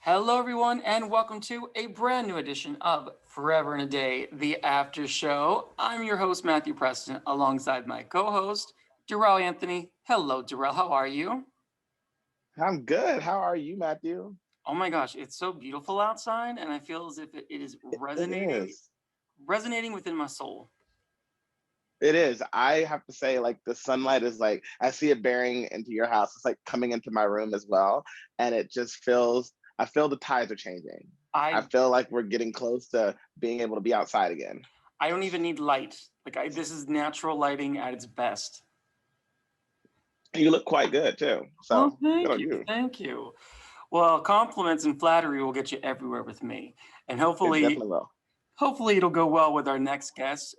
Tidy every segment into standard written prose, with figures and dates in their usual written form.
Hello, everyone, and welcome to a brand new edition of Forever in a Day, the Aftershow. I'm your host, Matthew Preston, alongside my co host, Dorell Anthony. Hello, Dorell, how are you? I'm good. How are you, Matthew? Oh my gosh, it's so beautiful outside, and I feel as if it is It is. resonating within my soul. It is. I have to say, like, the sunlight is like, I see it bearing into your house. It's like coming into my room as well. And it just feels, I feel the tides are changing. I I feel like we're getting close to being able to be outside again. I don't even need light. This is natural lighting at its best. You look quite good too. Oh, So good thank on you, you. thank you. Well, compliments and flattery will get you everywhere with me, and It hopefully definitely will. Hopefully, it'll go well with our next guest.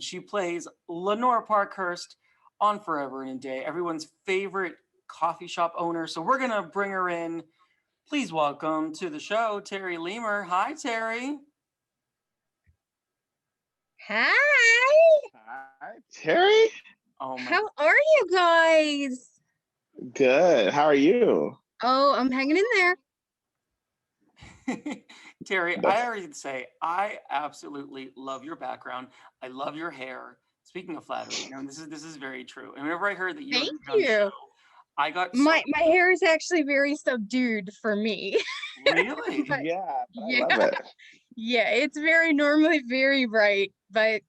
She plays Lenore Parkhurst on Forever and a Day, everyone's favorite coffee shop owner. So we're gonna bring her in. Please welcome to the show, Teri Limmer. Hi, Teri. Hi, Hi, Terry. Oh my. how are you guys? Good. How are you? Oh, I'm hanging in there. Teri, I That's already say I absolutely love your background. I love your hair. Speaking of flattery, this is very true. And whenever I heard that you were Thank coming on the you. show, I got so My hair is actually very subdued for me. really. But yeah, but I yeah, love it. yeah, it's very normally very bright, but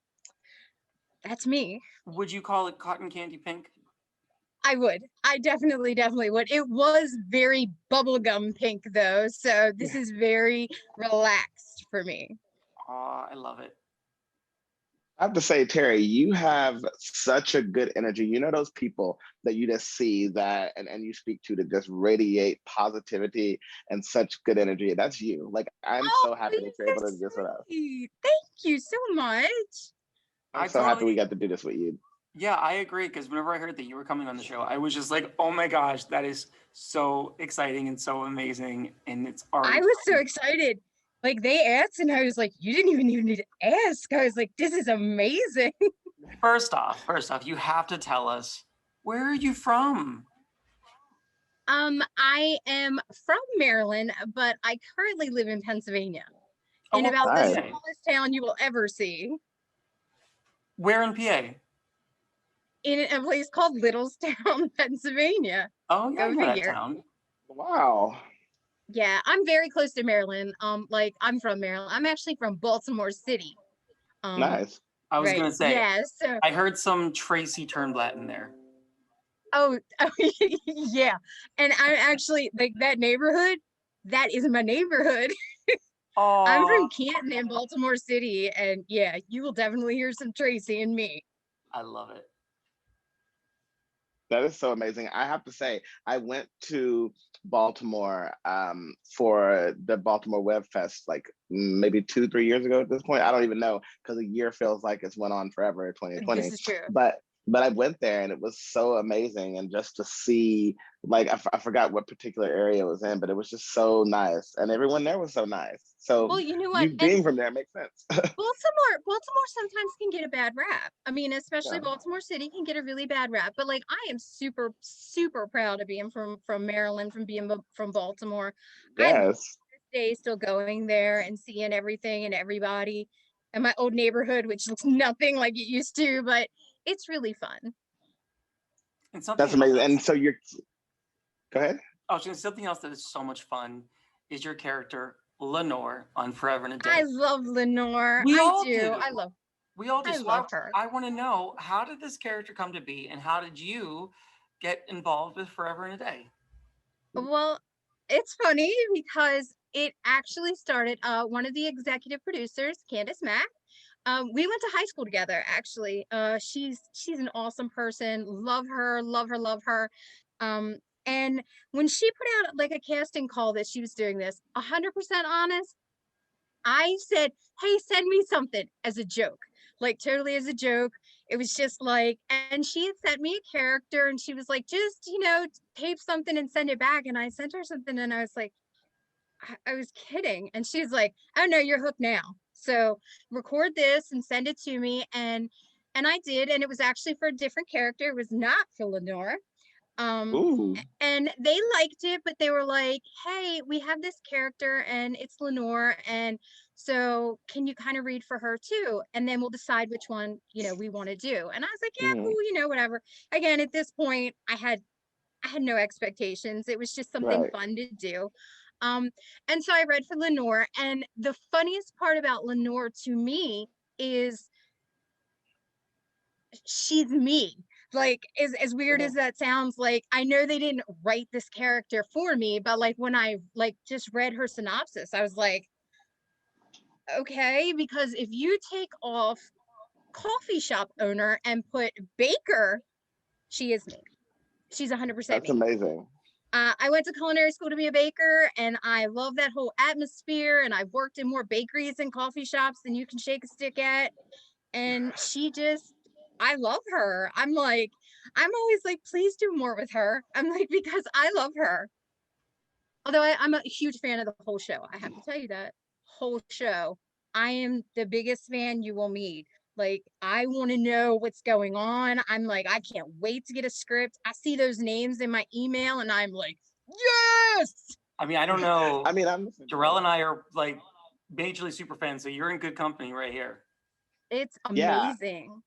that's me. Would you call it cotton candy pink? I would. I definitely would. It was very bubblegum pink though, so this is very relaxed for me. Oh, I love it. I have to say, Terry, you have such a good energy. You know those people that you just see that and you speak to that just radiate positivity and such good energy. That's you. Like I'm Oh, so happy that you're you're able to do this with so us. sweet. Thank you so much. I'm I so happy we totally, got to do this with you. yeah, I agree. Because whenever I heard that you were coming on the show, I was just like, oh my gosh, that is so exciting and so amazing. And it's I already was so fun. excited. Like they asked, and I was like, "You didn't even need to ask." I was like, "This is amazing." First off, you have to tell us, where are you from? I am from Maryland, but I currently live in Pennsylvania, Oh, in what about part the of Nice. PA? smallest town you will ever see, Where in PA? in a place called Littlestown, Pennsylvania. Oh, yeah, I Go know that figure. town. Wow. Yeah, I'm very close to Maryland. Like I'm from Maryland. I'm actually from Baltimore City. Um, Nice. I was right. gonna say, Yeah. So, I heard some Tracy Turnblatt in there. oh yeah. And I'm actually like that neighborhood. That is my neighborhood. I'm Oh, from Canton in Baltimore City, and yeah, you will definitely hear some Tracy and me. I love it. That is so amazing. I have to say, I went to Baltimore for the Baltimore Web Fest like maybe 2, 3 years ago at this point. I don't even know because a year feels like it's went on forever, This 2020. is true. But but I went there and it was so amazing. And just to see, like, I forgot what particular area it was in, but it was just so nice. And everyone there was so nice. So Well, you know what? you And being from there makes sense. Baltimore sometimes can get a bad rap. I mean, especially Yeah. Baltimore City can get a really bad rap. But like, I am super proud of being from Maryland, from being from Baltimore. I love Yes. this day still going there and seeing everything and everybody and my old neighborhood, which looks nothing like it used to, but it's really fun. And something That's else amazing. that's And so you're, go ahead. something else that is so much fun is your character Lenore on Forever and a I Day. love Lenore. We I all do. do. We all do. I So love her. I want to know, how did this character come to be, and how did you get involved with Forever and a Day? Well, it's funny because it actually started one of the executive producers, Candace Mack. We went to high school together actually. She's an awesome person. Love her, love her, love her. Um and when she put out like a casting call that she was doing this, 100% honest, I said, "Hey, send me something," as a joke, like totally as a joke. It was just like, and she had sent me a character and she was like, just, tape something and send it back. And I sent her something and I was like, I was kidding. And she's like, "Oh no, you're hooked now. So record this and send it to me." And I did. And it was actually for a different character. It was not for Lenore. Ooh. And they liked it, but they were like, hey, we have this character and it's Lenore, and so can you kind of read for her too, and then we'll decide which one, we want to do. And I was like, yeah, Mhm. cool, whatever. Again, at this point, I had no expectations. It was just something Right. fun to do. um and so I read for Lenore, and the funniest part about Lenore to me is she's me. Like, as weird as Mhm. that sounds, like, I know they didn't write this character for me, but like when I like just read her synopsis, I was like, okay, because if you take off coffee shop owner and put baker, she is me. She's 100% That's me. amazing. I went to culinary school to be a baker, and I love that whole atmosphere, and I've worked in more bakeries and coffee shops than you can shake a stick at. And I love her. I'm always like, please do more with her. I'm like, because I love her. Although I'm a huge fan of the whole show. I have to tell you that. Whole show. I am the biggest fan you will meet. Like, I want to know what's going on. I'm like, I can't wait to get a script. I see those names in my email and I'm like, yes. I mean, I don't know. I mean, I'm Dorell and I are like majorly super fans, so you're in good company right here. It's yeah. amazing.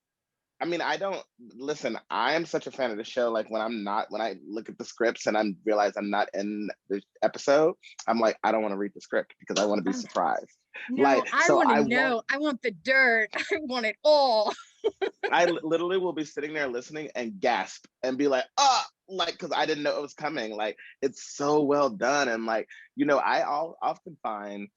I mean, I don't listen. I am such a fan of the show. Like when I look at the scripts and I realize I'm not in the episode, I'm like, I don't want to read the script because I want to be surprised. No, Like, I so want to I won't. know. I want the dirt. I want it all. Literally will be sitting there listening and gasp and be like, ah, like, because I didn't know it was coming. Like, it's so well done. And like, often find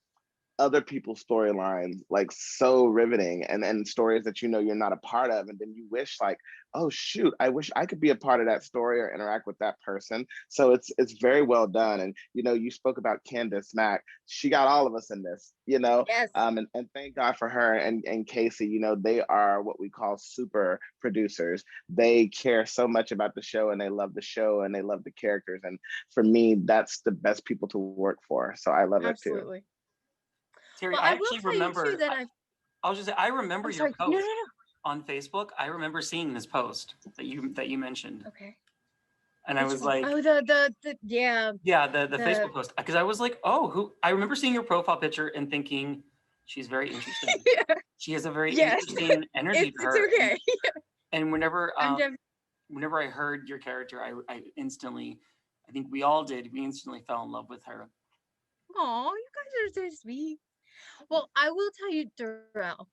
other people's storylines like so riveting, and stories that you're not a part of, and then you wish like, oh shoot, I wish I could be a part of that story or interact with that person. So it's very well done. And you spoke about Candace Mack. She got all of us in this, Yes, and thank God for her and Casey. They are what we call super producers. They care so much about the show, and they love the show, and they love the characters, and for me that's the best people to work for, so I love it too. absolutely. Terry, Well, I I will actually tell you too remember. that I was just say, I remember I'm your sorry. No, no, post no. on Facebook. I remember seeing this post that you mentioned, Okay. and I Which was one? like, Oh, the yeah, yeah, the the Facebook post, because I was like, oh, who? I remember seeing your profile picture and thinking, she's very interesting. yeah, She has a very yes. interesting energy to It's her, okay. and I'm just whenever I heard your character, I instantly, I think we all did, we instantly fell in love with her. Oh, you guys are so sweet. Well, I will tell you, Darrell,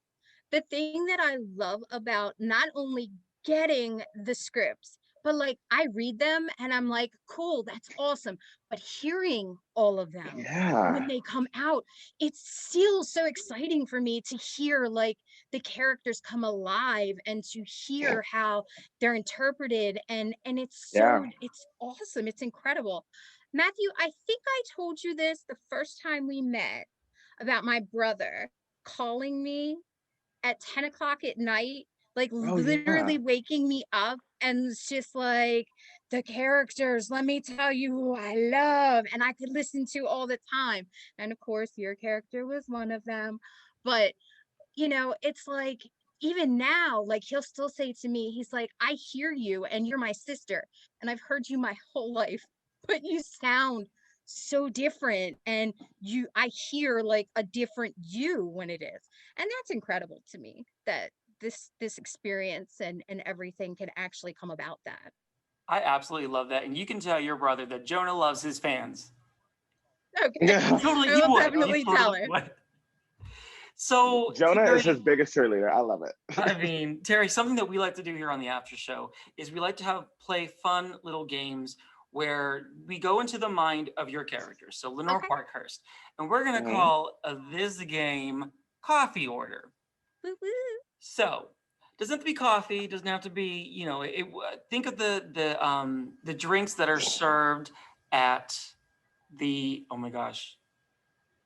the thing that I love about not only getting the scripts, but like I read them and I'm like, cool, that's awesome. But hearing all of them when Yeah. they come out, it's still so exciting for me to hear like the characters come alive and to hear how they're interpreted, and Yeah. it's awesome. It's incredible. Matthew, I think I told you this the first time we met about my brother calling me at 10 o'clock at night, like Oh yeah. literally waking me up, and it's just like, the characters, let me tell you who I love, and I could listen to all the time. And of course, your character was one of them. But, it's like, even now, like he'll still say to me, he's like, I hear you and you're my sister. And I've heard you my whole life, but you sound so different, and I hear like a different you when it is. And that's incredible to me that this experience and everything can actually come about that. I absolutely love that, and you can tell your brother that Jonah loves his fans. Okay. I He will would. He definitely tell totally her. would. So, Jonah is his Terry, biggest cheerleader. I love it. I mean, Terry, something that we like to do here on the After Show is we like to play fun little games where we go into the mind of your characters. So Lenore Okay. Parkhurst, and we're gonna Mhm. call this game Coffee Order. Woo woo. So doesn't have to be coffee. Doesn't have to be, think of the drinks that are served at the, oh my gosh,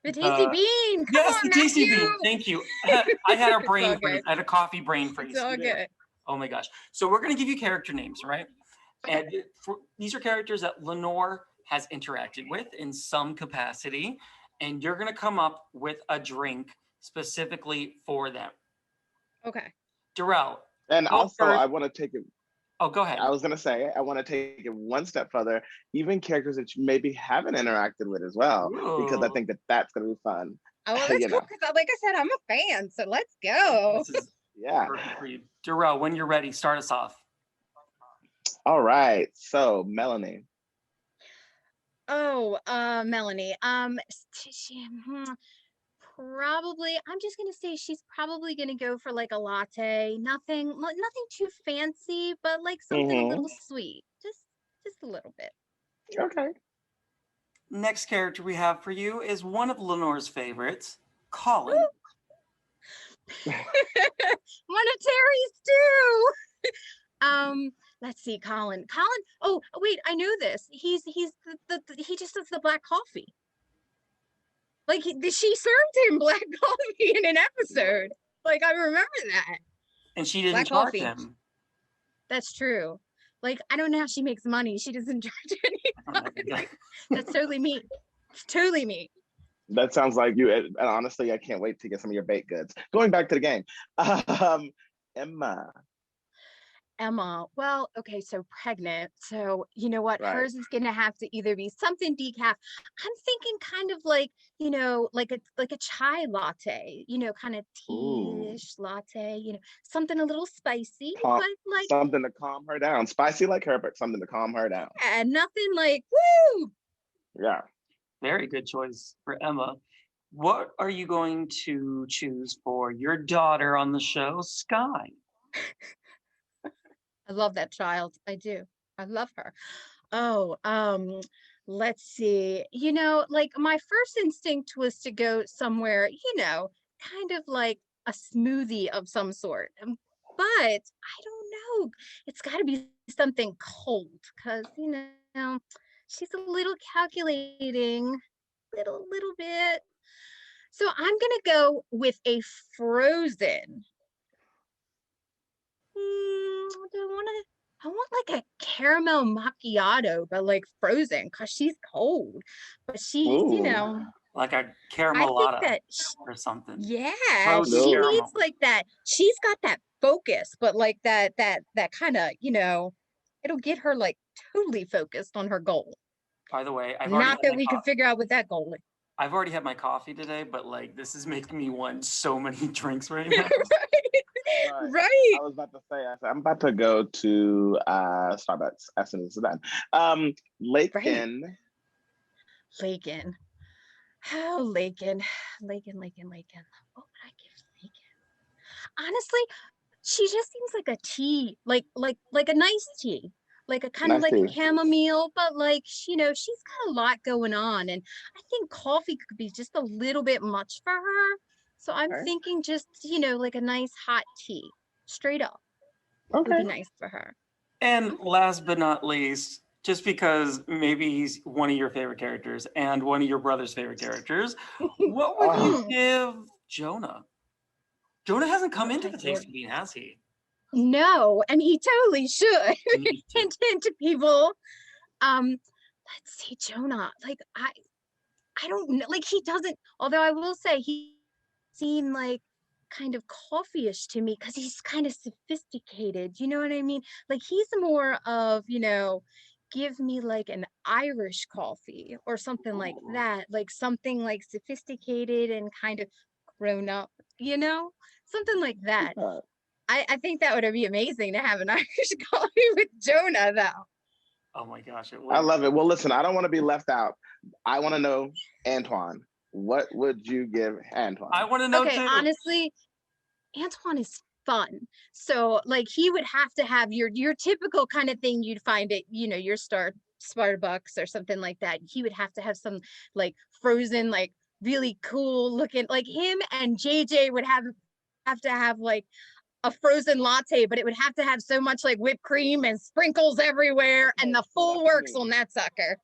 The tasty bean. Come yes, on, the tasty Matthew. bean. Thank you. I had a It's all brain freeze. good. I had a coffee brain It's freeze. all good. Oh my gosh. So we're gonna give you character names, right? Okay. And these are characters that Lenore has interacted with in some capacity, and you're gonna come up with a drink specifically for them. Okay. Darrell, And go also, first. I want to take it. Oh, go ahead. I was gonna say I want to take it one step further, even characters that you maybe haven't interacted with as well, because I Ooh, think that that's gonna be fun. Oh, well, that's You cool know, because, like I said, I'm a fan. So let's go. this is yeah. perfect for you. Dorell, when you're ready, start us off. All right. So Melanie. Oh, Melanie. Probably. I'm just gonna say she's probably gonna go for like a latte. Nothing too fancy, but like something a Mm-hmm. little sweet. Just a little bit. Okay. Next character we have for you is one of Lenore's favorites, Colin. One of Terry's too. Um, let's see, Colin. Colin. Oh, wait, I know this. He's he just does the black coffee. Like she served him black coffee in an episode. Like I remember that. And she didn't Black charge coffee. him. That's true. Like I don't know how she makes money. She doesn't charge Oh my anyone. God. That's totally me. It's totally me. That sounds like you. And honestly, I can't wait to get some of your baked goods. Going back to the game, um, Emma. Emma. Well, okay, so pregnant. So you know what? Right. Hers is gonna have to either be something decaf. I'm thinking kind of like, like a chai latte, kind of Ooh. tea-ish latte, something a little spicy, Calm, but like something to calm her down. Spicy like her, but something to calm her down. yeah, nothing like woo. Yeah. Very good choice for Emma. What are you going to choose for your daughter on the show, Sky? I love that child. I do. I love her. Oh, let's see. Like my first instinct was to go somewhere, kind of like a smoothie of some sort. But I don't know. It's got to be something cold because, she's a little calculating, little bit. So I'm gonna go with a frozen. I want like a caramel macchiato, but like frozen because she's cold. But she's, Ooh. Like a I think caramelata that, or something. yeah, Frozen she No. needs caramel. like that. She's got that focus, but like that kind of, it'll get her like totally focused on her goal. By the way, Not that we can figure out what that goal is. I've already had my coffee today, but like this is making me want so many drinks right now. Right. Right. I was about to say, I'm about to go to Starbucks as soon as it's done. Lakin. Lakin. Oh, Lakin. Lakin. What would I give Lakin? Honestly, she just seems like a tea, like a nice tea, like a kind of Nice like a tea. chamomile, but like, she's got a lot going on. And I think coffee could be just a little bit much for her. So I'm Okay. thinking just, like a nice hot tea, straight up would Okay. be nice for her. And last but not least, just because maybe he's one of your favorite characters and one of your brother's favorite characters, what would you Oh, give Jonah? Jonah hasn't come Oh into my the Lord. tasting bean, has he? No, and he totally should. He needs to. Hint, hint to people. Let's see, Jonah. Like I don't know. Like he doesn't. Although I will say he seemed like kind of coffee-ish to me because he's kind of sophisticated. You know what I mean? Like he's more of, give me like an Irish coffee or something like that. Like something like sophisticated and kind of grown up. Something like that. I think that would be amazing to have an Irish coffee with Jonah, though. Oh my gosh, it I would. love it. Well, listen, I don't want to be left out. I want to know, Antoine, what would you give Antoine? I want to know Okay, too. honestly, Antoine is fun. So like he would have to have your typical kind of thing you'd find at, your Starbucks or something like that. He would have to have some like frozen, like really cool looking, like him and JJ would have to have like a frozen latte, but it would have to have so much like whipped cream and sprinkles everywhere and the full works on that sucker.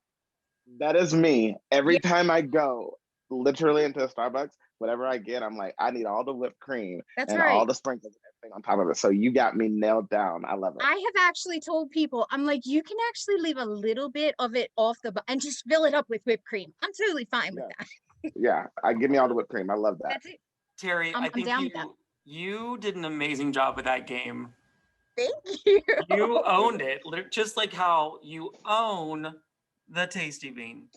That is me. Every Yeah. time I go literally into a Starbucks, whatever I get, I'm like, I need all the whipped cream That's and right. all the sprinkles and everything on top of it. So you got me nailed down. I love it. I have actually told people, I'm like, you can actually leave a little bit of it off and just fill it up with whipped cream. I'm totally fine with that. Yeah, give me all the whipped cream. I love that. That's it. Terry, I'm I think down with that. you did an amazing job with that game. Thank you. You owned it, just like how you own the Tasty Bean.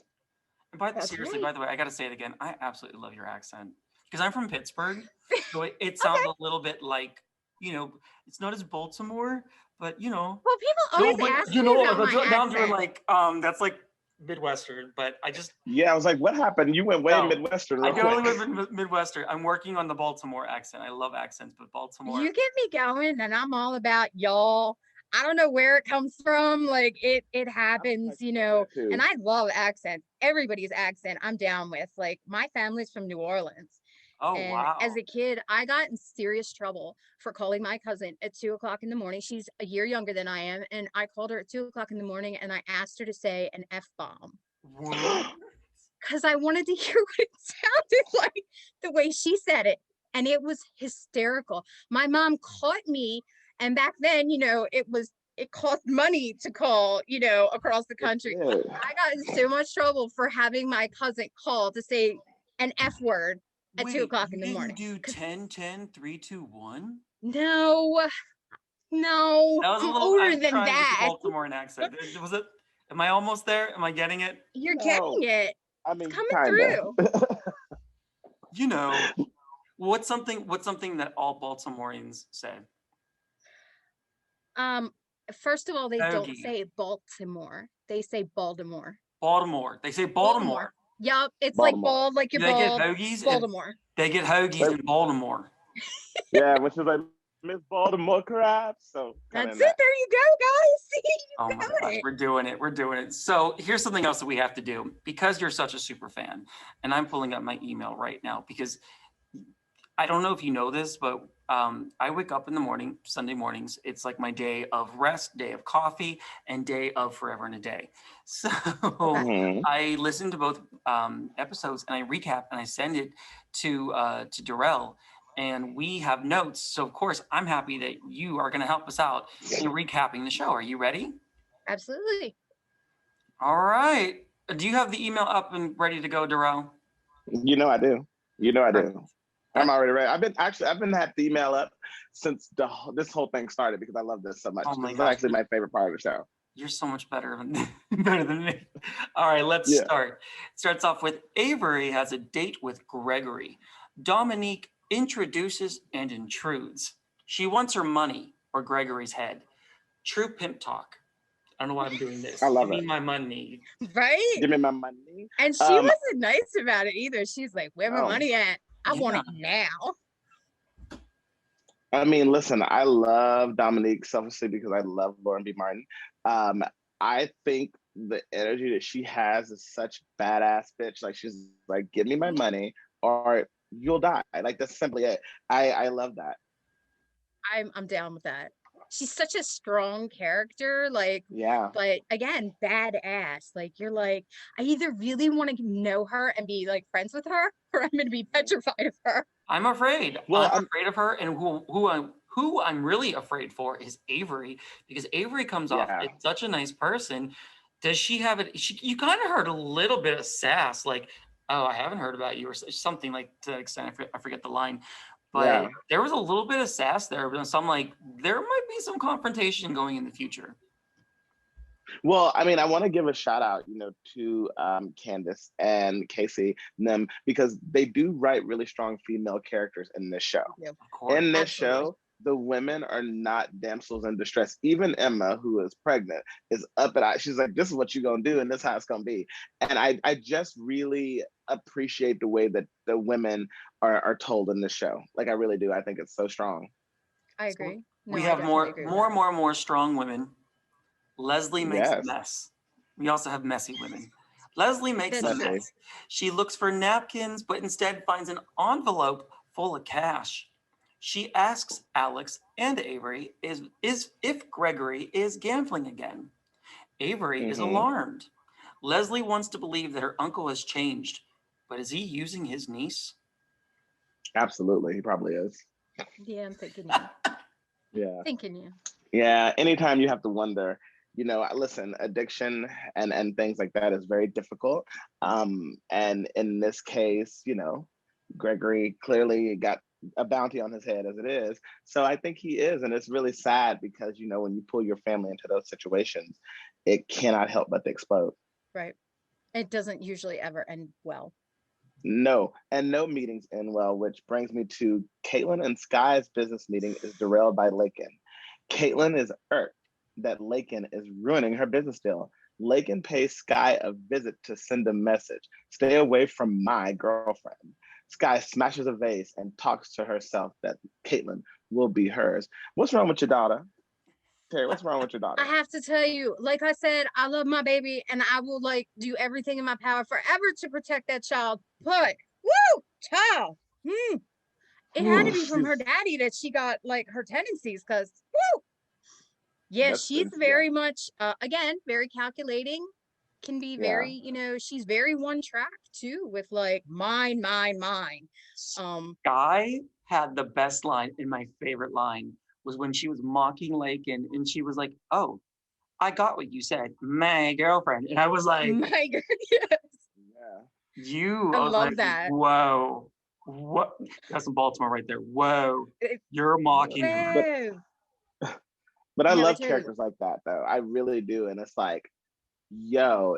And That's seriously, right. by the way, I got to say it again. I absolutely love your accent because I'm from Pittsburgh, so it sounds Okay. a little bit like, it's not as Baltimore, but Well, people no, always but ask me about my now I'm doing accent. like that's like Midwestern, but I just Yeah, I was like, what happened? You went way no, Midwestern I real totally quick. live in Midwestern. I'm working on the Baltimore accent. I love accents, but Baltimore. You get me going, and I'm all about y'all. I don't know where it comes from. Like it happens, and I love accents. Everybody's accent I'm down with. Like my family's from New Orleans. Oh And as wow. a kid, I got in serious trouble for calling my cousin at 2 o'clock in the morning. She's a year younger than I am. And I called her at 2 o'clock in the morning and I asked her to say an F bomb What? because I wanted to hear what it sounded like the way she said it. And it was hysterical. My mom caught me. And back then, it cost money to call, across the country. Yeah. I got in so much trouble for having my cousin call to say an F word at 2 o'clock You in the didn't morning. do 10, 10, 3, 2, 1? No, no, That was a I'm little. older I'm than trying with the that. Baltimore accent. Was it? Am I almost there? Am I getting it? You're No, getting it. I It's mean, coming kinda. through. You know, what's something that all Baltimoreans say? Um, First of all, they don't Hoagie. say Baltimore. They say Baltimore. Baltimore. They say Baltimore. Baltimore. Yup, it's like Baltimore. bald, like you're They get bald. hoagies and Baltimore. they get hoagies Like, in Baltimore. yeah, which is like Miss Baltimore crabs. So kind of That's in it. that. There you go, guys. See, Oh you my got gosh, it. we're doing it. We're doing it. So here's something else that we have to do because you're such a super fan. And I'm pulling up my email right now because I don't know if you know this, but I wake up in the morning, Sunday mornings. It's like my day of rest, day of coffee, and day of forever and a day. So Okay. Mhm. I listen to both episodes and I recap and I send it to Dorell. And we have notes. So of course, I'm happy that you are going to help us out in recapping the show. Are you ready? Absolutely. All right. Do you have the email up and ready to go, Dorell? You know I do. You know I Perfect. do. I'm already ready. I've been had the email up since this whole thing started because I love this so much. Oh my This is gosh. actually my favorite part of the show. You're so much better better than me. All right, let's Yeah. start. It starts off with Avery has a date with Gregory. Dominique introduces and intrudes. She wants her money or Gregory's head. True pimp talk. I don't know why I'm doing this. I love Give me it. my money. Right? Give me my money. And she wasn't nice about it either. She's like, where my No. money at? I want Yeah. it now. I mean, listen, I love Dominique selfishly because I love Lauren B. Martin. I think the energy that she has is such badass bitch. Like she's like, give me my money or you'll die. Like that's simply it. I love that. I'm down with that. She's such a strong character, like, Yeah. but again, badass. Like you're like, I either really want to know her and be like friends with her, or I'm gonna be petrified of her. I'm afraid. Well, I'm afraid of her, and who I'm really afraid for is Avery because Avery comes off yeah. as such a nice person. Does she have it? You kind of heard a little bit of sass, like, "Oh, I haven't heard about you," or something like to that extent. I forget the line, but Yeah. there was a little bit of sass there. So I'm like, there might be some confrontation going in the future. Well, I mean, I want to give a shout out, to Candace and Casey and them because they do write really strong female characters in this show. Yeah. Of course. In this Absolutely. show, the women are not damsels in distress. Even Emma, who is pregnant, is up and out. She's like, this is what you're gonna do, and this is how it's gonna be. And I just really appreciate the way that the women are told in this show. Like I really do. I think it's so strong. I agree. No, We I have definitely agree with more strong women. Leslie makes a Yes. mess. We also have messy women. Leslie makes a That's true. mess. She looks for napkins, but instead finds an envelope full of cash. She asks Alex and Avery is if Gregory is gambling again. Avery is Hmm. alarmed. Leslie wants to believe that her uncle has changed, but is he using his niece? Absolutely, he probably is. that. Yeah, I'm thinking you. Yeah. Thinking you. Yeah. Anytime you have to wonder, listen, addiction and things like that is very difficult. And in this case, Gregory clearly got a bounty on his head as it is. So I think he is, and it's really sad because when you pull your family into those situations, it cannot help but to explode. Right. It doesn't usually ever end well. No, and no meetings end well, which brings me to Caitlin and Sky's business meeting is derailed by Lakin. Caitlin is irked that Lakin is ruining her business deal. Lakin pays Sky a visit to send a message. Stay away from my girlfriend. Sky smashes a vase and talks to herself that Caitlin will be hers. What's wrong with your daughter? Teri, what's wrong with your daughter? I have to tell you, like I said, I love my baby and I will do everything in my power forever to protect that child. But child. It had to be from her daddy that she got her tendencies, because yeah, she's very much again, very calculating, can be very, she's very one track too, with mine. Sky had the best line, and my favorite line was when she was mocking Lakin and she was like, "Oh, I got what you said, my girlfriend." And I was like, my girl, yes. Yeah. I was love like, that. Whoa. What? That's some Baltimore right there. Whoa. You're mocking her. But I love characters like that, though. I really do. And it's like, yo,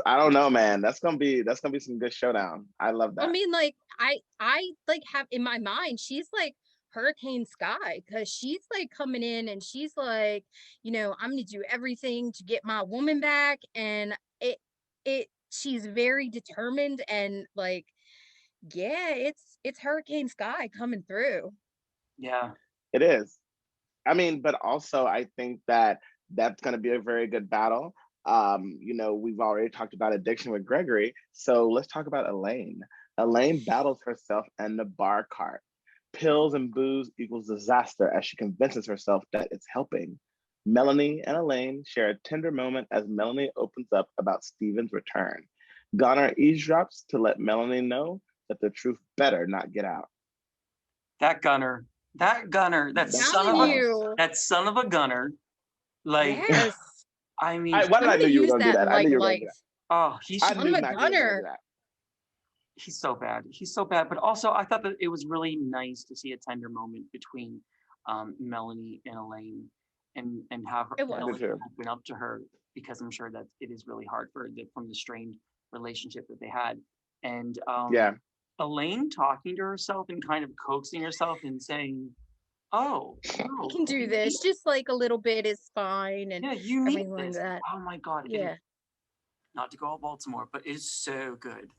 I don't know, man. That's gonna be some good showdown. I love that. I mean, I have in my mind, she's like Hurricane Sky, because she's coming in and she's like, I'm gonna do everything to get my woman back, and she's very determined, and yeah, it's Hurricane Sky coming through. Yeah, it is. I mean, but also I think that that's going to be a very good battle. We've already talked about addiction with Gregory, so let's talk about Elaine. Elaine battles herself and the bar cart. Pills and booze equals disaster as she convinces herself that it's helping. Melanie and Elaine share a tender moment as Melanie opens up about Steven's return. Gunnar eavesdrops to let Melanie know that the truth better not get out. That Gunnar, that son of a Gunnar. Yes. I mean, why did I know you were going to do that? I knew you were going to do that. Oh, he's son of a Gunnar. He's so bad. He's so bad. But also, I thought that it was really nice to see a tender moment between Melanie and Elaine, and have her open up to her, because I'm sure that it is really hard from the strained relationship that they had. And Elaine talking to herself and kind of coaxing herself and saying, "Oh, I can do this. Just a little bit is fine." And you need this. That. Oh my God. Yeah. Not to go all Baltimore, but it is so good.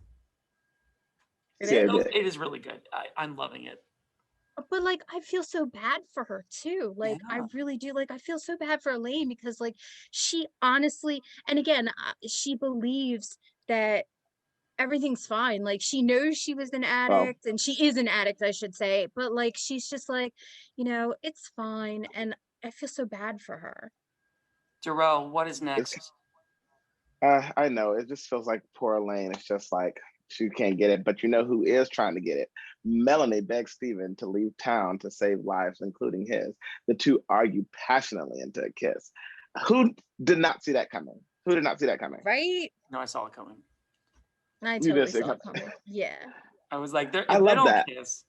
It is really good. I'm loving it. But I feel so bad for her too. I really do. I feel so bad for Elaine, because she honestly, and again, she believes that everything's fine. She knows she was an addict, and she is an addict, I should say. But she's just it's fine. And I feel so bad for her. Dorell, what is next? I know. It just feels like poor Elaine. It's just she can't get it. But who is trying to get it? Melanie begs Steven to leave town to save lives, including his. The two argue passionately into a kiss. Who did not see that coming? Right? No, I saw it coming. I totally saw it coming. Yeah. I was like, I love that. Kiss.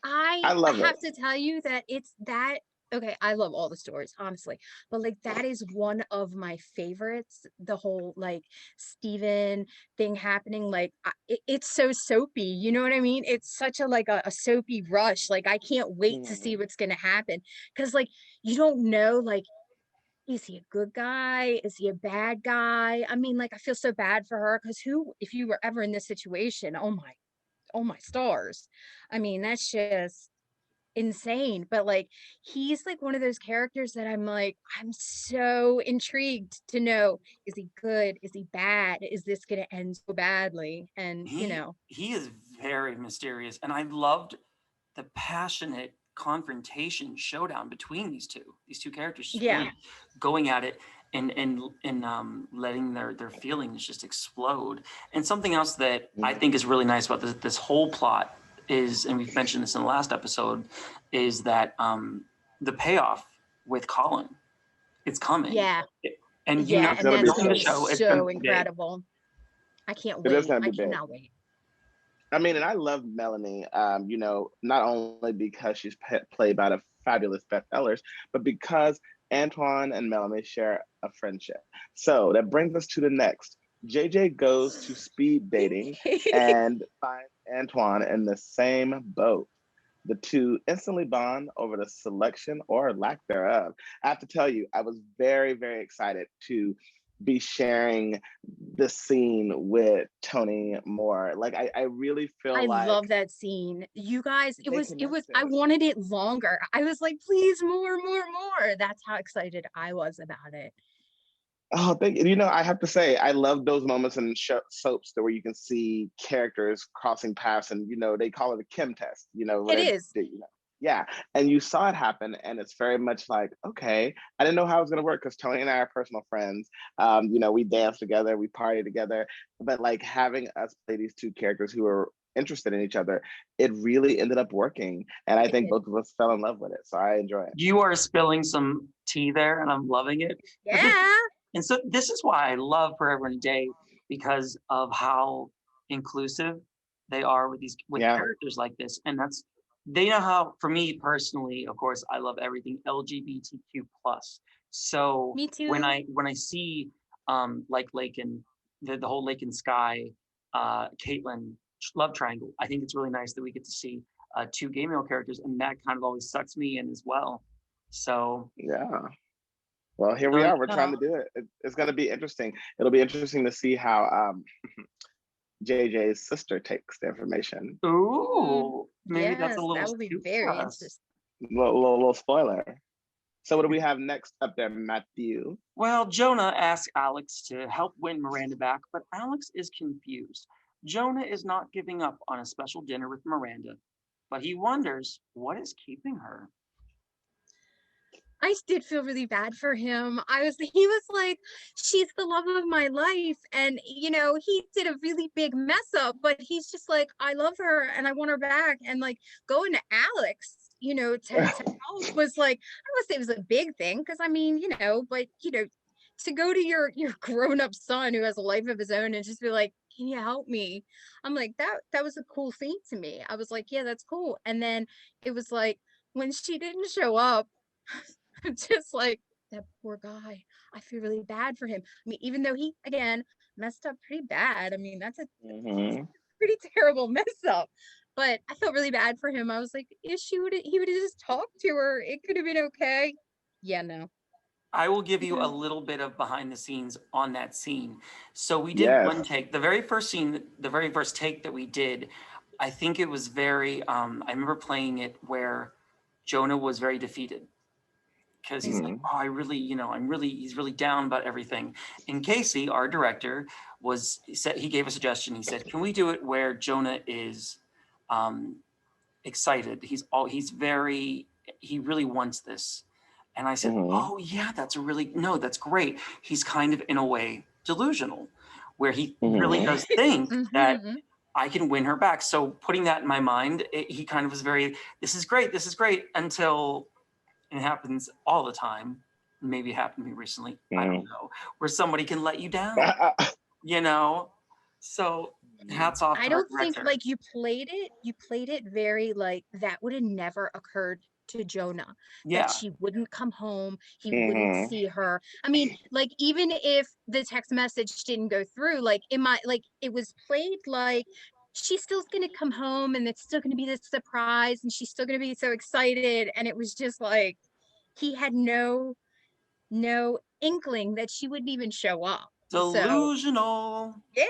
I have to tell you that it's that. Okay, I love all the stories, honestly, but that is one of my favorites. The whole Steven thing happening, it's so soapy, you know what I mean? It's such a soapy rush. I can't wait to see what's gonna happen, because you don't know, is he a good guy? Is he a bad guy? I mean, I feel so bad for her, because if you were ever in this situation, oh my stars. I mean, that's just insane. But he's one of those characters that I'm so intrigued to know, is he good, is he bad, is this gonna end so badly? And he is very mysterious, and I loved the passionate confrontation showdown between these two characters, really going at it and letting their feelings just explode. And something else that I think is really nice about this whole plot is, and we've mentioned this in the last episode, is that the payoff with Colin, it's coming. Yeah. And and that's gonna be so incredible. I can't wait. I cannot wait. I mean, and I love Melanie, not only because she's played by the fabulous Beth Ellers, but because Antoine and Melanie share a friendship. So that brings us to the next. JJ goes to speed dating and finds Antoine in the same boat. The two instantly bond over the selection or lack thereof. I have to tell you, I was very, very excited to be sharing this scene with Tony Moore. Like, I really feel I like love that scene. You guys, they it was, I connected. wanted it longer. I was like, please, more, more, more. That's how excited I was about it. Oh, thank you. You know, I have to say, I love those moments in soaps where you can see characters crossing paths, and they call it a chem test. Where It is. yeah, and you saw it happen, and it's very much like, okay, I didn't know how it was gonna work because Tony and I are personal friends. We dance together, we party together, but like having us play these two characters who are interested in each other, it really ended up working, and I It think did. both of us fell in love with it, so I enjoy it. You are spilling some tea there, and I'm loving it. But Yeah. and so this is why I love Forever and a Day, because of how inclusive they are with Yeah. characters like this. And they know how, for me personally, of course, I love everything LGBTQ plus. So Me when too. I see like Lake and the whole Lake and Sky, Caitlin love triangle, I think it's really nice that we get to see two gay male characters, and that kind of always sucks me in as well. So Yeah. Well, here we so are. We're yeah. trying to do it. It's going to be interesting. It'll be interesting to see how JJ's sister takes the information. Ooh, maybe that's a Yes, little that would be scoop for very us. interesting. Little spoiler. So, what do we have next up there, Matthew? Well, Jonah asks Alex to help win Miranda back, but Alex is confused. Jonah is not giving up on a special dinner with Miranda, but he wonders what is keeping her. I did feel really bad for him. He was like, she's the love of my life. And, he did a really big mess up, but he's just like, I love her and I want her back. And like going to Alex, to help was like, I would say it was a big thing. Cause I mean, but, to go to your grown up son who has a life of his own and just be like, can you help me? I'm like, that was a cool scene to me. I was like, yeah, that's cool. And then it was like, when she didn't show up, I'm just like, that poor guy. I feel really bad for him. I mean, even though he, again, messed up pretty bad. I mean, that's a Mm-hmm. pretty terrible mess up. But I felt really bad for him. I was like, if he would have just talked to her, it could have been okay. Yeah, no. I will give you a Yeah. little bit of behind the scenes on that scene. So we did Yes. one take. The very first scene, the very first take that we did, I think it was very, I remember playing it where Jonah was very defeated because he's like, Mm-hmm. oh, he's really down about everything. And Casey, our director, he gave a suggestion. He said, can we do it where Jonah is um, excited? He really wants this. And I said, Mm-hmm. oh yeah, that's great. He's kind of in a way delusional, where he really Mm-hmm. does think that Mm-hmm. I can win her back. So putting that in my mind, he kind of was this is great, until it happens all the time. Maybe it happened to me recently. I don't know, where somebody can let you down, you know? So hats off I to our don't think director. like you played it very like that would have never occurred to Jonah, that Yeah. she wouldn't come home, he wouldn't Mm-hmm. see her. I mean, like even if the text message didn't go through, like it was played like she's still gonna come home and it's still gonna be this surprise and she's still gonna be so excited. And it was just like he had no inkling that she wouldn't even show up. So Delusional. yeah.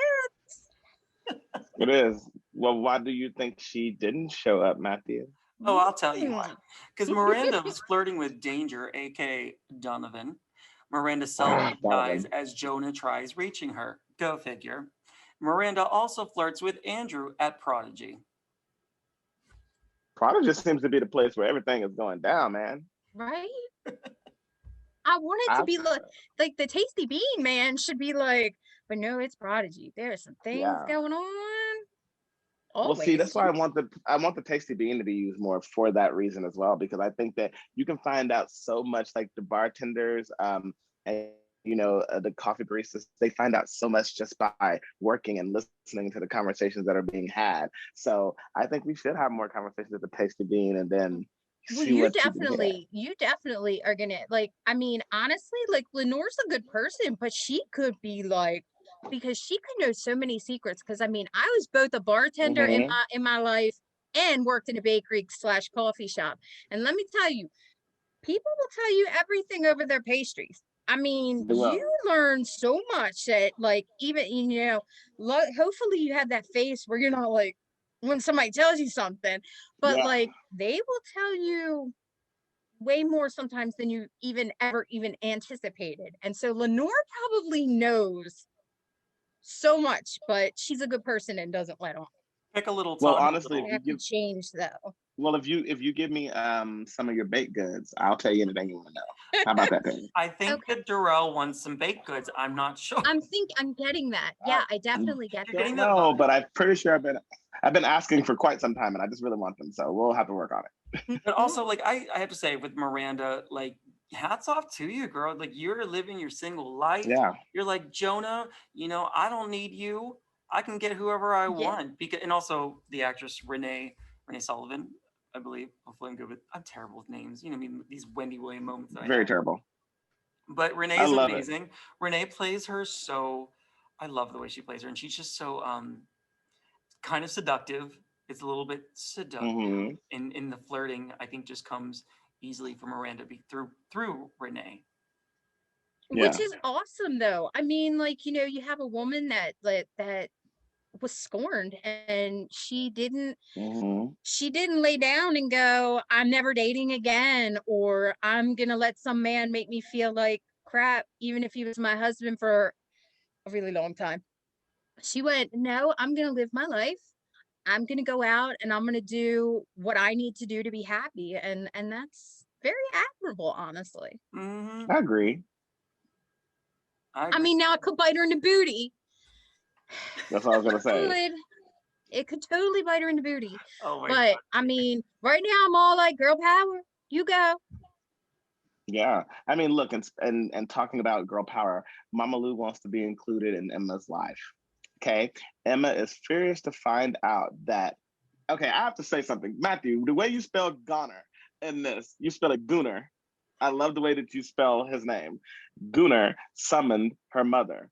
It is. Well, why do you think she didn't show up, Matthew? Oh, I'll tell you why. Mm. Because Miranda was flirting with Danger, aka Donovan. Miranda self-disguised Donovan. as Jonah tries reaching her. Go figure. Miranda also flirts with Andrew at Prodigy. Prodigy seems to be the place where everything is going down, man. Right? I want it to I, be like the Tasty Bean man should be like, but no, it's Prodigy. There are some things yeah. going on. Well, see, Always. that's why I want the tasty bean to be used more for that reason as well, because I think that you can find out so much, like the bartenders, and the coffee baristas, they find out so much just by working and listening to the conversations that are being had. So I think we should have more conversations at the Tasty Bean, and then Well, see what you can get. you definitely are gonna like. I mean, honestly, like Lenore's a good person, but she could be like, because she could know so many secrets. Because I mean, I was both a bartender Mm-hmm. in my life and worked in a bakery slash coffee shop. And let me tell you, people will tell you everything over their pastries. I mean, you Well, learn so much that, like, even, hopefully you have that face where you're not like, when somebody tells you something, but yeah. like, they will tell you way more sometimes than you even anticipated. And so Lenore probably knows so much, but she's a good person and doesn't let on. Pick a little, Well, talk a honestly, little. They have to change though. if you give me some of your baked goods, I'll tell you anything you want to know. How about that, Penny? I think Okay. that Dorell wants some baked goods. I'm not sure. I'm getting that. Yeah, I definitely get You're that. getting that No, vibe. but I'm pretty sure I've been asking for quite some time, and I just really want them. So we'll have to work on it. But also, like, I have to say, with Miranda, like, hats off to you, girl. Like, you're living your single life. Yeah. You're like, Jonah, I don't need you. I can get whoever I Yeah. want. And also the actress Renee Sullivan, I believe. Hopefully I'm good with, I'm terrible with names. I mean, these Wendy William moments that I Very have. terrible. But Renee I is love it. amazing. Renee plays her so, I love the way she plays her. And she's just so kind of seductive. It's a little bit seductive. Hmm. In the flirting, I think just comes easily for Miranda through Renee. Yeah. Which is awesome though. I mean, like, you have a woman that was scorned, and Hmm. she didn't lay down and go, I'm never dating again, or I'm gonna let some man make me feel like crap, even if he was my husband for a really long time. She went, no, I'm gonna live my life. I'm gonna go out and I'm gonna do what I need to do to be happy. And that's very admirable, honestly. Mm-hmm. I agree. I I agree. mean, now it could bite her in the booty. That's what I was gonna say. It could totally bite her in the booty. Oh my But god. I mean, right now I'm all like, girl power, you go. Yeah. I mean, look, and talking about girl power, Mama Lou wants to be included in Emma's life. Okay. Emma is furious to find out that, okay, I have to say something. Matthew, the way you spell Goner in this, you spell it Gooner. I love the way that you spell his name. Gooner summoned her mother.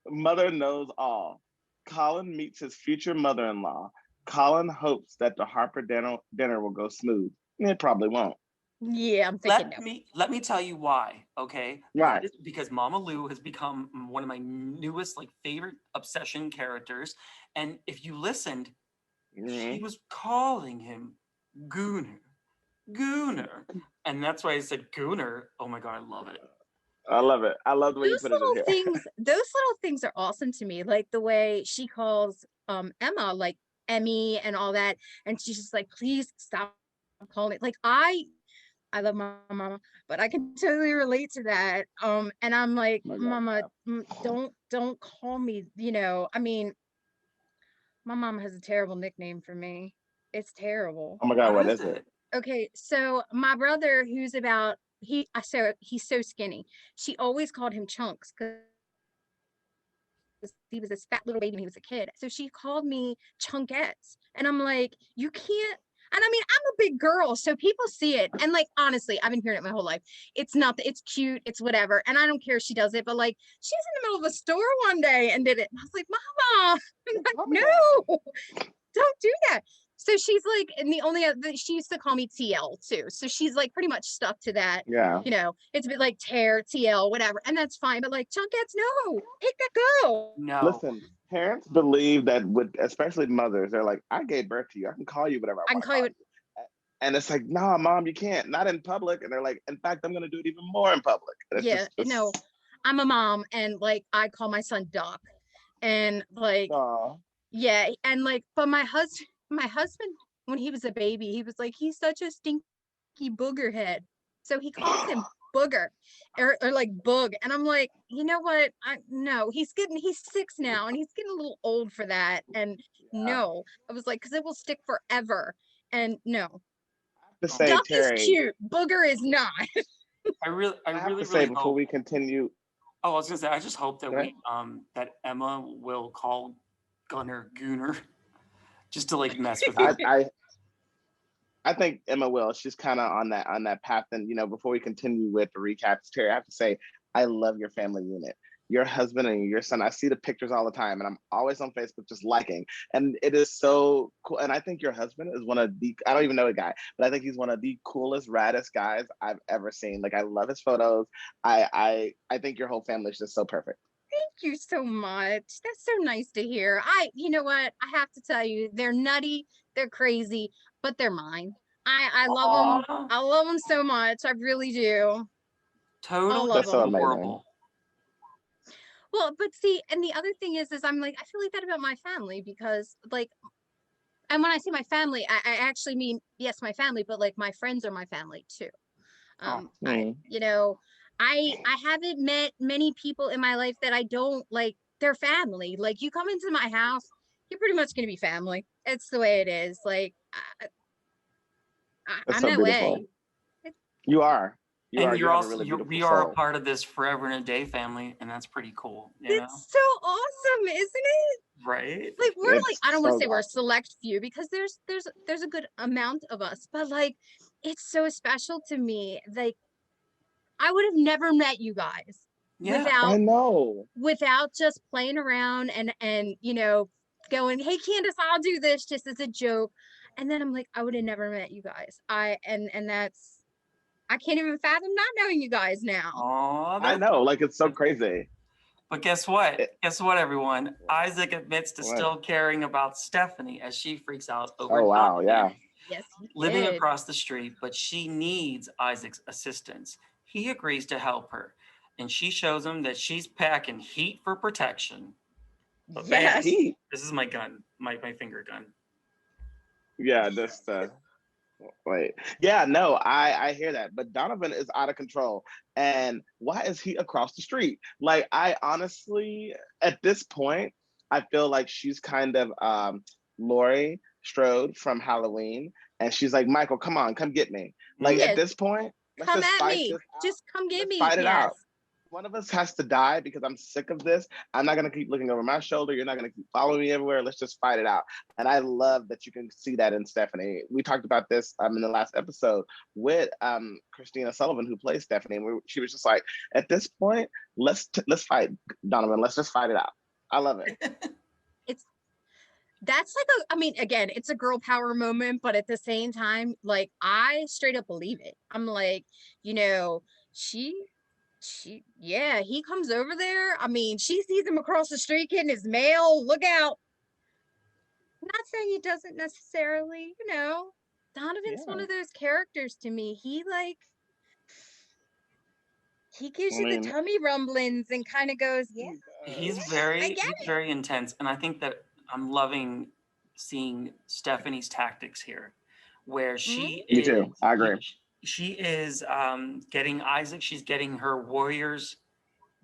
Mother knows all. Colin meets his future mother-in-law. Colin hopes that the Harper dinner will go smooth. It probably won't. Yeah, I'm thinking no. Let me tell you why. Okay, Right. that is because Mama Lou has become one of my newest like favorite obsession characters, and if you listened, she Mm-hmm. was calling him Gooner, Gooner, and that's why I said Gooner. Oh my god, I love it. I love it. I love the way you put it in here. Those little things are awesome to me. Like the way she calls Emma like Emmy and all that. And she's just like, please stop calling it. Like I love my mama, but I can totally relate to that. And I'm like, Oh my God. mama, don't call me, I mean, my mom has a terrible nickname for me. It's terrible. Oh my God, What what is is it? it? Okay, so my brother, who's about he's so skinny. She always called him Chunks because he was this fat little baby when he was a kid. So she called me Chunkettes, and I'm like, you can't. And I mean, I'm a big girl, so people see it. And like, honestly, I've been hearing it my whole life. It's not that it's cute, it's whatever. And I don't care if she does it, but like, she's in the middle of a store one day and did it. And I was like, Mama, Oh my God. no, don't do that. So she's like, and the only other, she used to call me TL too. So she's like pretty much stuck to that. Yeah. It's a bit like tear, TL, whatever. And that's fine. But like Chunkettes, no, take that go. No. Listen, parents believe that with especially mothers, they're like, I gave birth to you. I can call you whatever I I can want to call call you. you. And it's like, nah, mom, you can't. Not in public. And they're like, in fact, I'm gonna do it even more in public. And it's Yeah, no, I'm a mom and like I call my son Doc. And like, aw. yeah, and like, but my husband, when he was a baby, he was like, he's such a stinky booger head. So he calls him booger or like boog. And I'm like, you know what? No, he's 6 now and he's getting a little old for that. And no, I was like, because it will stick forever. And no, To Oh, say, Duck is Teri, cute, booger is not. I really, I I have really, to say really before hope. we continue, Oh, I was gonna say, I just hope that Right? that Emma will call Gunner Gooner just to like mess with I, her. I I think Emma will. She's kind of on that path. And before we continue with the recaps, Terry, I have to say, I love your family unit. Your husband and your son. I see the pictures all the time, and I'm always on Facebook just liking. And it is so cool. And I think your husband is one of the. I don't even know the guy, but I think he's one of the coolest, raddest guys I've ever seen. Like I love his photos. I think your whole family is just so perfect. Thank you so much. That's so nice to hear. You know what? I have to tell you, they're nutty, they're crazy, but they're mine. I love them. Aw, I love them so much. I really do. All totally of That's so them. amazing. adorable. Well, but see, and the other thing is I'm like, I feel like that about my family because, like, and when I say my family, I actually mean, yes, my family, but like my friends are my family too. Oh, I, Mm. you know, I haven't met many people in my life that I don't like their family. Like, you come into my house, you're pretty much going to be family. It's the way it is. Like, That's I'm so that way. beautiful. You are. You are. and You you're have a also really beautiful we are a soul. part of this Forever and a Day family, and that's pretty cool, you know? It's so awesome, isn't it? Right? Like, we're like, It's I don't want to so say we're a awesome. select few because there's a good amount of us, but like, it's so special to me. Like, I would have never met you guys Yeah. I without know. just playing around and going, hey Candace, I'll do this just as a joke. And then I'm like, I would have never met you guys. And that's, I can't even fathom not knowing you guys now. Oh, I that's know. Like it's so crazy. but guess what? It, Guess what, everyone? Isaac admits to what? still caring about Stephanie as she freaks out over Oh wow. Yeah. Donovan Yes, he living did. across the street, but she needs Isaac's assistance. He agrees to help her, and she shows him that she's packing heat for protection. But bam, Yes. He. this is my gun, my finger gun. Yeah. Just. Wait. Yeah. No. I hear that. But Donovan is out of control. And why is he across the street? Like I honestly, at this point, I feel like she's kind of Laurie Strode from Halloween, and she's like, Michael, come on, come get me. Like at Yeah, this point, let's come just at fight me. this out. Just come get Let's me. fight it Yes. out. One of us has to die because I'm sick of this. I'm not gonna keep looking over my shoulder. You're not gonna keep following me everywhere. Let's just fight it out. And I love that you can see that in Stephanie. We talked about this in the last episode with Christina Sullivan, who plays Stephanie. And she was just like, at this point, let's fight, Donovan. Let's just fight it out. I love it. It's that's like I mean, again, it's a girl power moment, but at the same time, like, I straight up believe it. I'm like, you know, she yeah, he comes over there. I mean, she sees him across the street getting his mail. Look out. Not saying he doesn't necessarily, Donovan's one Yeah. of those characters to me. He gives I you the mean, tummy rumblings and kind of goes, yeah, He's I very get he's it. very intense, and I think that I'm loving seeing Stephanie's tactics here, where Mhm. me too. I agree. she is getting Isaac. She's getting her warriors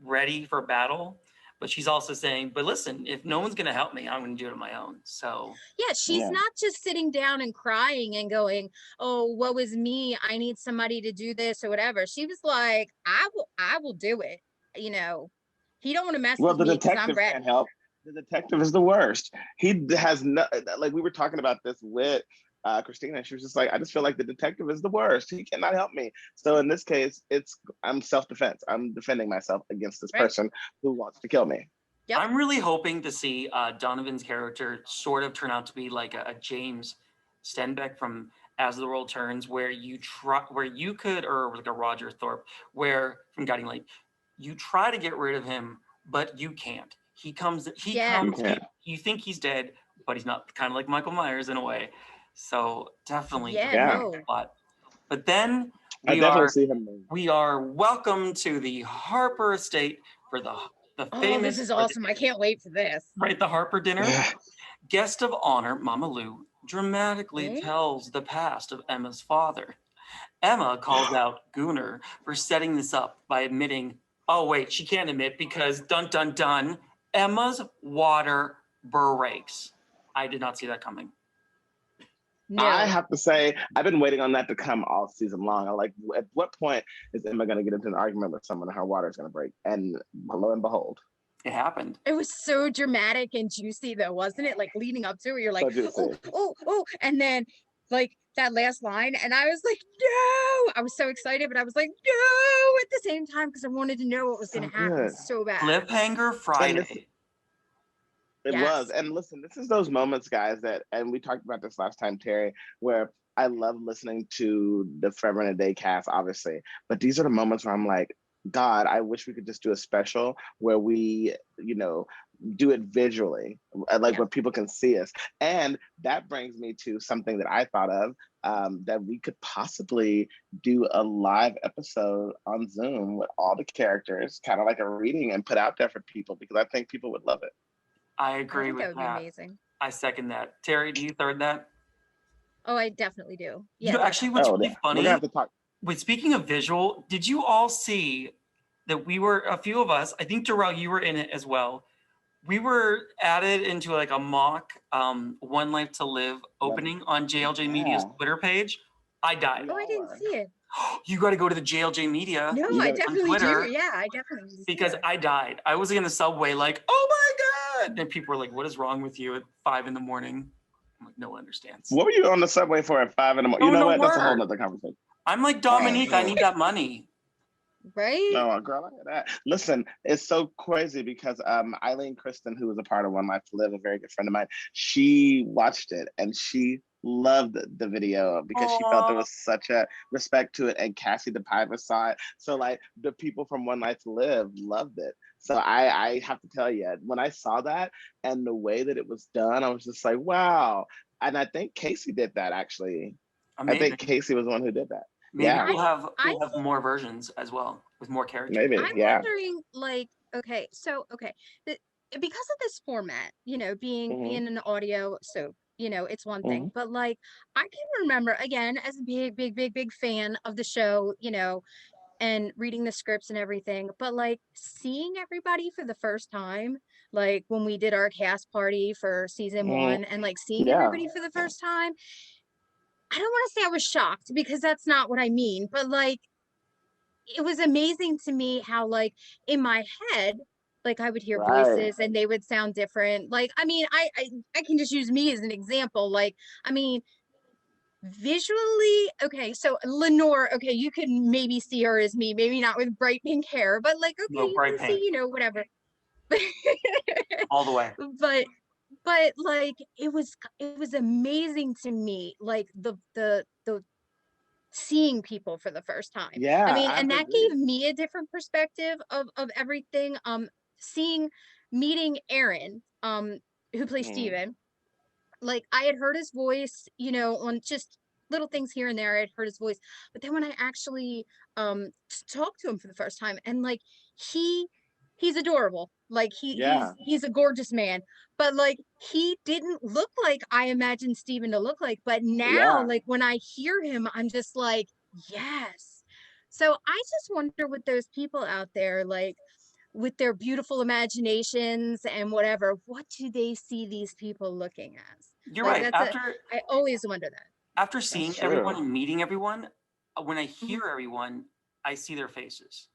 ready for battle, but she's also saying, "But listen, if no one's going to help me, I'm going to do it on my own." So Yeah, she's Yeah. not just sitting down and crying and going, "Oh, woe is me. I need somebody to do this or whatever." She was like, I will do it. You know, he don't want to mess Well, with the me because I'm detective can't ready. help. The detective is the worst. He has no, like we were talking about this with Christina. She was just like, I just feel like the detective is the worst. He cannot help me. So in this case, I'm self defense. I'm defending myself against this Right. person who wants to kill me. Yep. I'm really hoping to see Donovan's character sort of turn out to be like a James Stenbeck from As the World Turns, where you could, or like a Roger Thorpe, where from Guiding Light, you try to get rid of him, but you can't. Yeah. You He, can't. you think he's dead, but he's not. Kind of like Michael Myers in a way. So definitely Yeah, Yeah. no. plot. But then I we definitely are see him. we are welcome to the Harper estate for the Oh, this famous is or the awesome. I can't wait for this. right the Harper dinner. Guest of honor, Mama Lou, dramatically Mhm. tells the past of Emma's father. Emma calls out Gunnar for setting this up by admitting, oh, wait, she can't admit because dun dun dun, Emma's water breaks. I did not see that coming. I No. have to say, I've been waiting on that to come all season long. I'm like, at what point is Emma going to get into an argument with someone and her water is going to break? And lo and behold, It happened. It was so dramatic and juicy though, wasn't it? Like leading up to it, you're like, so juicy. oh, and then like that last line, and I was like, no! I was so excited, but I was like, no! At the same time, because I wanted to know what was So going to happen good. so bad. Cliffhanger And Friday. it Yes. was. And listen, this is those moments, guys, that, and we talked about this last time, Teri, where I love listening to the Forever and a Day cast, obviously. But these are the moments where I'm like, God, I wish we could just do a special where we, do it visually, like Yeah. where people can see us. And that brings me to something that I thought of, that we could possibly do a live episode on Zoom with all the characters, kind of like a reading, and put out there for people, because I think people would love it. I I agree think with that would be amazing. I second that. Terry, do you third that? Oh, I definitely do. You Yeah. know, actually, what's really We're gonna funny, have to talk. wait, speaking of visual, did you all see that we were, a few of us, I think Dorell, you were in it as well. We were added into like a mock One Life to Live opening on JLJ Media's Twitter page. I died. Oh, I didn't see it. You got to go to the JLJ Media No, You I gotta- definitely Twitter, do. Yeah, I definitely do. because I died. I was in the subway like, oh my God. And people were like, what is wrong with you at 5 a.m? I'm like, no one understands. What were you on the subway for at 5 a.m? You know no what? That's a whole word. nother conversation. I'm like, Dominique, I need that money. Right? No, girl, look at that. Listen, it's so crazy because Eileen Kristen, who was a part of One Life to Live, a very good friend of mine, she watched it and she loved the video because she felt there was such a respect to it, and Cassie DePiva saw it. So like the people from One Life to Live loved it. So I have to tell you, when I saw that and the way that it was done, I was just like, wow. And I think Casey did that actually. Amazing. I think Casey was the one who did that. Maybe Yeah. we'll have more versions as well with more characters. Maybe, I'm yeah. wondering, like, because of this format, being an audio soap, it's one thing, but like I can remember, again, as a big fan of the show, and reading the scripts and everything, but like seeing everybody for the first time, like when we did our cast party for season 1, and like seeing everybody for the first time, I don't want to say I was shocked, because that's not what I mean, but like it was amazing to me how, like, in my head, like I would hear voices and they would sound different. Like, I mean, I can just use me as an example. Like, I mean, visually, okay, so Lenore, okay, you could maybe see her as me, maybe not with bright pink hair, but like, okay, No, you bright can pink. see, whatever. All the way. But like it was amazing to me, like the seeing people for the first time. Yeah, I mean, I and that agree. gave me a different perspective of everything. Meeting Aaron, who plays Steven, like I had heard his voice, on just little things here and there. I had heard his voice, but then when I actually talked to him for the first time, and like he's adorable. Like he's a gorgeous man, but like he didn't look like I imagined Steven to look like. But now, like when I hear him, I'm just like, yes. So I just wonder what those people out there, like with their beautiful imaginations and whatever, what do they see these people looking as? You're Like, right. I always wonder that. After seeing everyone and meeting everyone, when I hear everyone, I see their faces.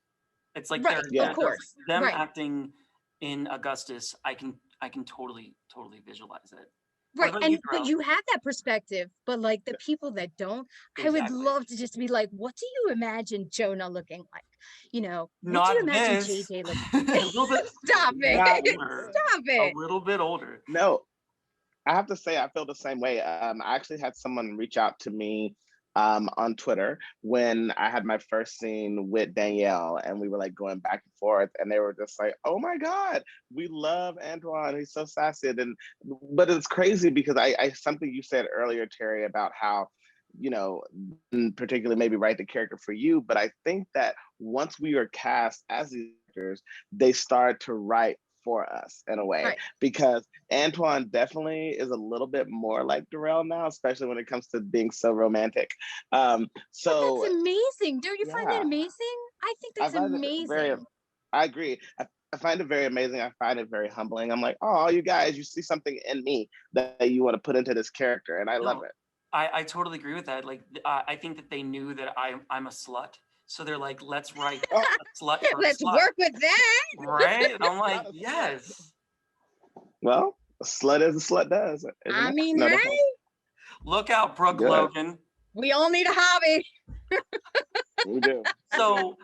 It's like of course, them acting in Augustus. I can totally visualize it. Right, but you have that perspective, but like the people that don't, I would love to just be like, what do you imagine Jonah looking like? What do you imagine JJ looking like? Stop it. Stop it. A little bit older. No, I have to say, I feel the same way. I actually had someone reach out to me on Twitter when I had my first scene with Danielle, and we were like going back and forth, and they were just like, "Oh my God, we love Antoine. He's so sassy." But it's crazy because I something you said earlier, Teri, about how, particularly maybe write the character for you. But I think that once we are cast as these actors, they start to write for us in a way, because Antoine definitely is a little bit more like Dorell now, especially when it comes to being so romantic. So but that's amazing. Don't you find that amazing? I think that's amazing. I agree. I find it very amazing. I find it very humbling. I'm like, oh, you guys, you see something in me that you want to put into this character, and I love it. I totally agree with that. Like, I think that they knew that I'm a slut, so they're like, let's write Oh, a slut for a Let's slut, work with that. right? And I'm like, not a slut. yes. Well, a slut as a slut does, isn't I it? mean, No, hey, that's Look out, Brooke good. Logan. we all need a hobby. We do. So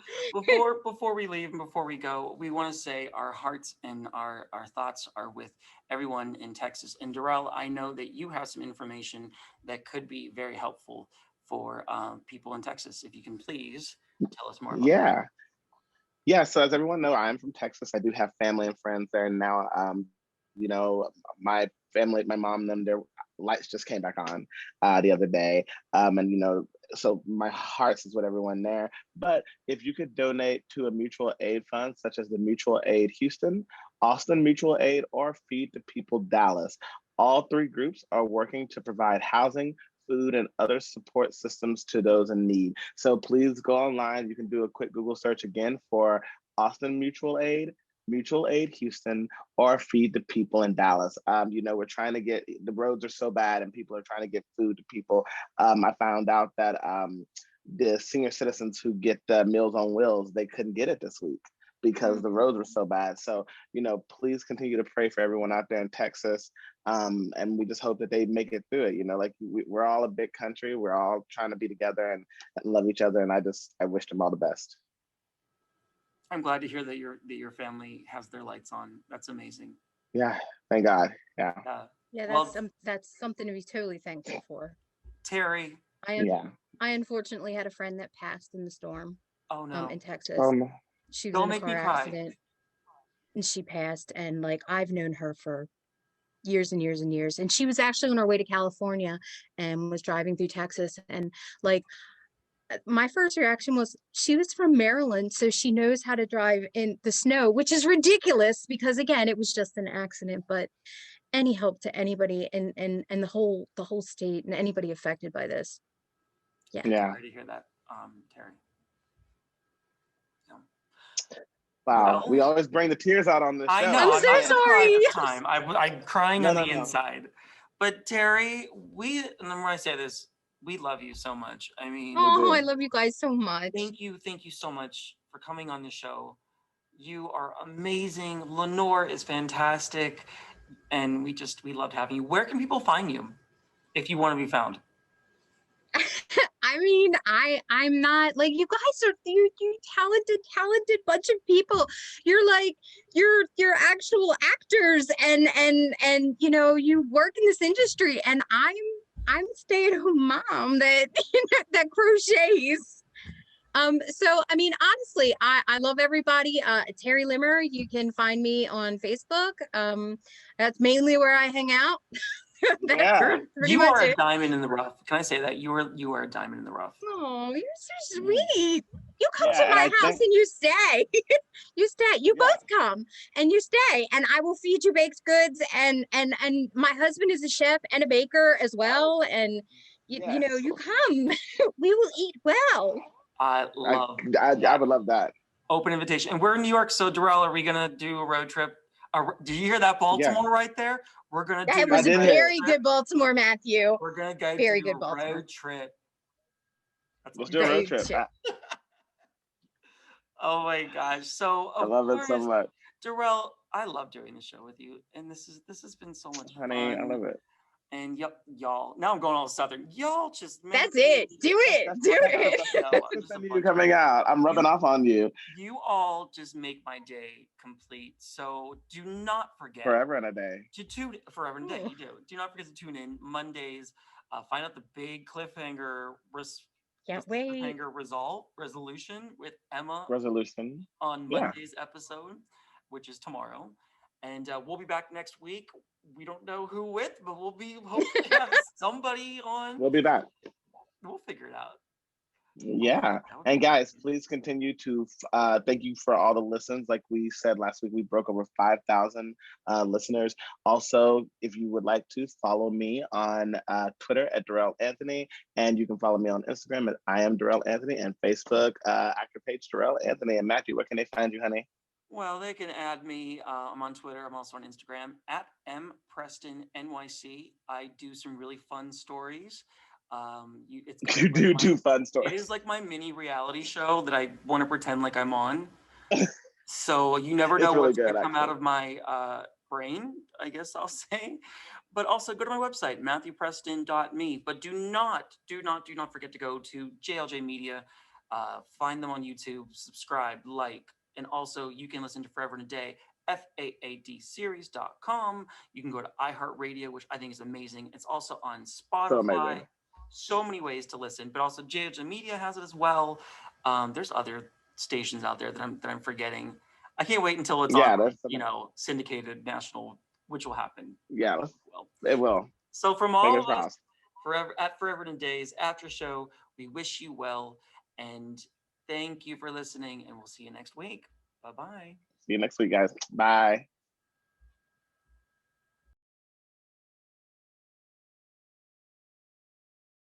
before we leave and before we go, we want to say our hearts and our thoughts are with everyone in Texas. And Dorell, I know that you have some information that could be very helpful for people in Texas. If you can please tell us more about that. Yeah. Yeah, so as everyone know, I'm from Texas. I do have family and friends there now. You know, my family, my mom, them, their lights just came back on the other day. And you know, so my hearts is with everyone there. But if you could donate to a mutual aid fund, such as the Mutual Aid Houston, Austin Mutual Aid, or Feed the People Dallas, all three groups are working to provide housing, food, and other support systems to those in need. So please go online. You can do a quick Google search again for Austin Mutual Aid Houston, or Feed the People in Dallas. You know, we're trying to get, the roads are so bad and people are trying to get food to people. I found out that the senior citizens who get the Meals on Wheels, they couldn't get it this week because the roads were so bad. So, you know, please continue to pray for everyone out there in Texas. And we just hope that they make it through it. You know, like we're all a big country. We're all trying to be together and love each other. And I wish them all the best. I'm glad to hear that your family has their lights on. That's amazing. Yeah, thank God. Yeah. Yeah, Well, that's something to be totally thankful for. Terry. Yeah. I unfortunately had a friend that passed in the storm. Oh no. In Texas. Um, She was Don't in a make me car cry. accident and she passed. And like I've known her for years and years and years. And she was actually on her way to California and was driving through Texas. And like my first reaction was she was from Maryland, so she knows how to drive in the snow, which is ridiculous because again, it was just an accident. But any help to anybody and the whole state and anybody affected by this. Yeah. yeah. Sorry to hear that, Terry. Wow. Well, We always bring the tears out on this I show. know. I'm so not gonna cry sorry. this time. I'm crying No, on no, the no. inside. But Terry, and then when I say this, we love you so much. I mean, Oh, I love you guys so much. thank you so much for coming on the show. You are amazing. Lenore is fantastic, and we loved having you. Where can people find you if you want to be found? I mean, I'm not like you guys are you talented bunch of people. You're like you're actual actors and you know you work in this industry and I'm a stay-at-home mom that that crochets. So I mean honestly, I love everybody. Teri Limmer, you can find me on Facebook. That's mainly where I hang out. That's Yeah. pretty You much are a it. diamond in the rough. Can I say that? You are a diamond in the rough. Oh, you're so sweet. You come Yeah, to and my I house think and you stay. You stay. You yeah. both come and you stay, and I will feed you baked goods. And my husband is a chef and a baker as well. And you know, Yes. you come. We will eat well. I I, love I that. would love that. Open invitation. And we're in New York, so Dorell, are we gonna do a road trip? Do you hear that Baltimore Yeah. right there? We're gonna do That I was a did hear it. very good Baltimore, Matthew. We're gonna go Very do good a Baltimore. road trip. That's Let's all. do a road Very trip. true. Oh my gosh. So I of love it so course, much. Dorell, I love doing the show with you, and this has been so much Honey, I fun. love it. And yep, y'all. Now I'm going all southern. Y'all just make That's it. me- Do it. That's Do the it. Texas, No, I'm Texas just a in you bunch of- coming out. I'm rubbing off on you You all just make my day complete. So do not forget forever and a day. to tune forever and a day. Oh. You do. Do not forget to tune in Mondays. Find out the big cliffhanger Can't wait. resolution with Emma Resolution. on Yeah. Monday's episode, which is tomorrow. And we'll be back next week. We don't know who with, but we'll be hopefully have somebody on. We'll be back. We'll figure it out. Yeah. That would be And guys, please continue to thank you for all the listens. Like we said last week, we broke over 5,000 listeners. Also, if you would like to follow me on Twitter at Dorell Anthony, and you can follow me on Instagram at I am Dorell Anthony, and Facebook actor page Dorell Anthony. And Matthew, where can they find you, honey? Well, they can add me. I'm on Twitter. I'm also on Instagram at mprestonnyc. I do some really fun stories. It's kind You of like do my, two fun it stories. is like my mini reality show that I want to pretend like I'm on. So you never know It's really what's going good, to come out actually. of my brain, I guess I'll say. But also go to my website, matthewpreston.me. But do not forget to go to JLJ Media. Find them on YouTube, subscribe, like, and also you can listen to Forever and a Day, faadseries.com. You can go to iHeartRadio, which I think is amazing. It's also on So Spotify. amazing. So many ways to listen, but also JLJ Media has it as well. There's other stations out there that I'm forgetting. I can't wait until it's on, Yeah, that's syndicated national, which will happen. yeah, Well, it will. so from all Fingers of us, crossed. Forever and a Day's after show, we wish you well and thank you for listening, and we'll see you next week. Bye bye. See you next week, guys. Bye.